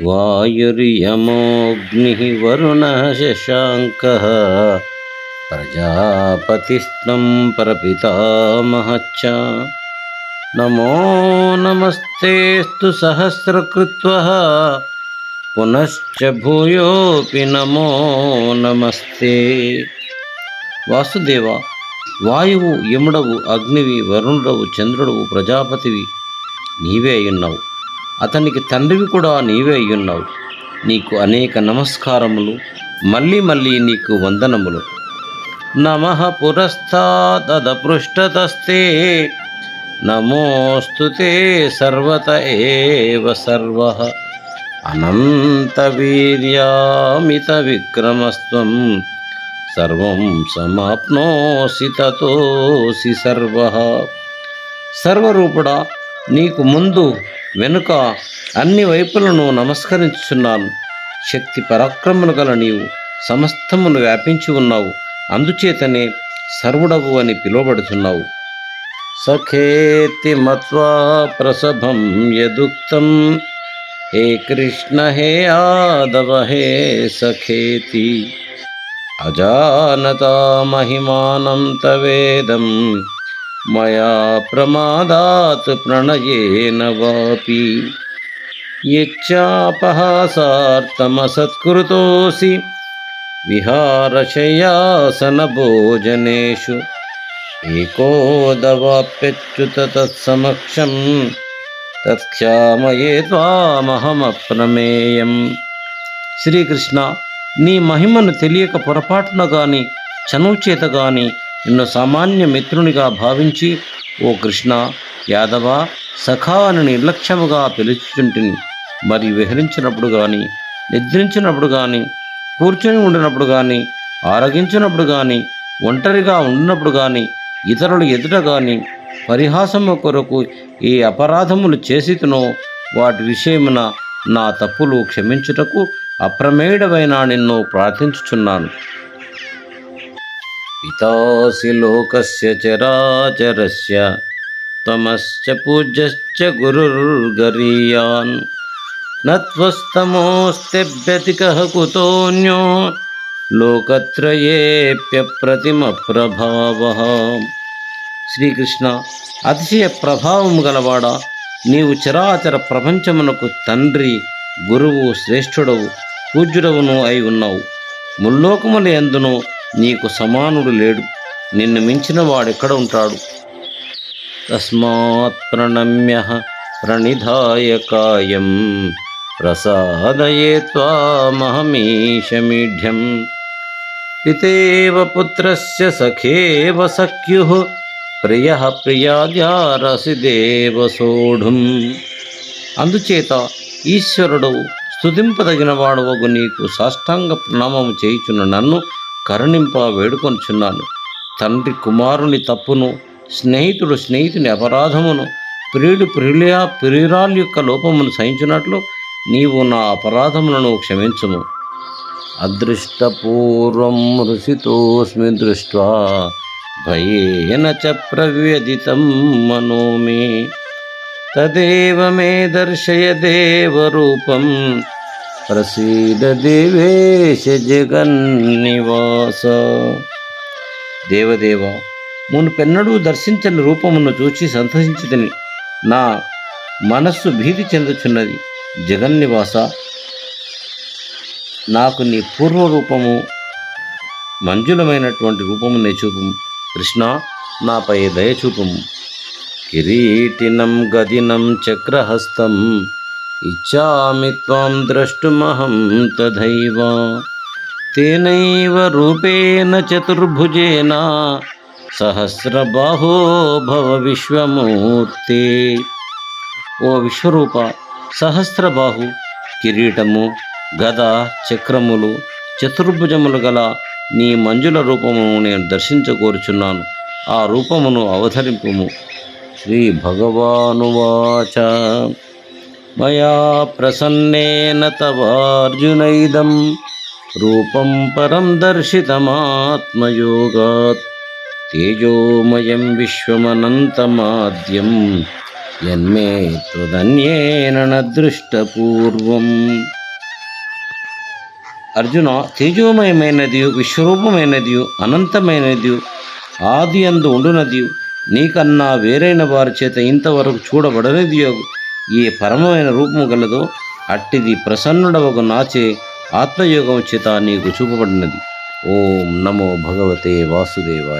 వాయుర్యమోऽగ్నిः వరుణः శశాంకः ప్రజాపతిస్త్వం పరపితామహశ్చ. నమో నమస్తేస్తు సహస్రకృత్వః పునశ్చ భూయోపి నమో నమస్తే. వాసుదేవ, వాయువు, యముడవు, అగ్నివి, వరుణుడవు, చంద్రుడవు, ప్రజాపతివి నీవే అయ్యున్నావు. అతనికి తండ్రివి కూడా నీవే అయ్యున్నావు. నీకు అనేక నమస్కారములు, మళ్ళీ మళ్ళీ నీకు వందనములు. నమః పురస్తాదద పృష్ఠతస్తే నమోస్తుతే సర్వత ఏవ సర్వః. అనంత వీర్యామిత విక్రమస్త్వం సర్వం సమాప్నోసి తతోసి సర్వః. సర్వరూపుడా, నీకు ముందు వెనుక అన్ని వైపులను నమస్కరించుచున్నాను. శక్తి పరాక్రమములు గల నీవు సమస్తమును వ్యాపించి ఉన్నావు. అందుచేతనే సర్వుడవు అని పిలువబడుతున్నావు. సఖేతి మత్వా ప్రసభం యదుక్తం హే కృష్ణ హే యాదవ హే సఖేతి. అజానతా మహిమానం తవేదం మయా ప్రమాదాత్ ప్రణయేన వాపి. యచ్చాపహాసార్థమసత్కృతోసి విహారశయ్యాసన భోజనేషు ఏకోదవాప్యచ్యుత తత్సమక్షం తత్క్షామయే త్వామహమప్రమేయం. శ్రీకృష్ణ, నీ మహిమను తెలియక పొరపాటున గాని చనువు చేత గాని నిన్ను సామాన్య మిత్రునిగా భావించి, ఓ కృష్ణ, యాదవ, సఖా అని నిర్లక్ష్యముగా పిలుచుచుంటిని. మరి విహరించినప్పుడు కానీ, నిద్రించినప్పుడు కానీ, కూర్చొని ఉండినప్పుడు కానీ, ఆరగించినప్పుడు కానీ, ఒంటరిగా ఉండినప్పుడు కానీ, ఇతరులు ఎదుట కానీ పరిహాసము కొరకు ఏ అపరాధములు చేసితునో వాటి విషయమున నా తప్పులు క్షమించుటకు అప్రమేయుడవైన నిన్ను ప్రార్థించుచున్నాను. పితాసి లోకస్య చరాచరస్య త్వమశ్చ పూజ్యశ్చ గురుర్గరీయాన్ నత్వస్తమోస్తేభ్యతికః కుతోన్యో లోకత్రయేప్యప్రతిమప్రభావః. శ్రీకృష్ణ, అతిశయ ప్రభావము గలవాడా, నీవు చరాచర ప్రపంచమునకు తండ్రి, గురువు, శ్రేష్ఠుడవు, పూజ్యుడవును అయి ఉన్నావు. ముల్లోకముల యందును నీకు సమానుడు లేడు. నిన్ను మించిన వాడెక్కడ ఉంటాడు? తస్మాత్ ప్రణమ్యః ప్రణిధాయ కాయం ప్రసాదయే త్వామహమీశమీఢ్యం. పితేవ పుత్రస్య సఖేవ సఖ్యుః ప్రియః ప్రియాద్యారసి దేవ సోఢుం. అందుచేత ఈశ్వరుడు స్తుతింపదగిన వాడవగు నీకు సాష్టాంగ ప్రణామము చేయుచున్న నన్ను కరుణింప వేడుకొనుచున్నాను. తండ్రి కుమారుని తప్పును, స్నేహితుడు స్నేహితుని అపరాధమును, ప్రియుడు ప్రియురాలు యొక్క లోపమును సహించున్నట్లు నీవు నా అపరాధములను క్షమించుము. అదృష్టపూర్వం హృషితోస్మి దృష్ట్వా భయేన చ ప్రవ్యదితం మనో మే. తదేవ మే దర్శయ దేవరూపం ప్రసీద దేవేశ జగన్నివాస. దేవదేవ, మునుపెన్నడూ దర్శించని రూపమును చూచి సంతసించుదని నా మనస్సు భీతి చెందుచున్నది. జగన్నివాస, నాకు నీ పూర్వరూపము, మంజులమైనటువంటి రూపమునే చూపుము. కృష్ణ, నాపై దయచూపుము. కిరీటినం గదినం చక్రహస్తం ఇచ్చామి త్వాం ద్రష్టుమహం తథైవ. తేనైవ రూపేణ చతుర్భుజేన సహస్రబాహో భవ విశ్వమూర్తే. ఓ విశ్వరూప, సహస్రబాహు, కిరీటము, గద, చక్రములు, చతుర్భుజములు గల నీ మంజుల రూపమును నేను దర్శించకోరుచున్నాను. ఆ రూపమును అవతరింపుము. శ్రీ భగవానువాచ. మయా ప్రసన్నేన తవార్జునైదం రూపం పరం దర్శితమాత్మయోగాత్. తేజోమయం విశ్వమనంతమాద్యం యన్మే త్వదన్యేన నదృష్టపూర్వం. అర్జున, తేజోమయమైనది, విశ్వరూపమైనది, అనంతమైనది, ఆది అందు ఉండునది, నీకన్నా వేరైన వారి చేత ఇంతవరకు చూడబడనిది ఏ పరమమైన రూపము గలదో అట్టిది ప్రసన్నుడవగు నాచే ఆత్మయోగం చేత నీకు చూపబడినది. ఓం నమో భగవతే వాసుదేవాయ.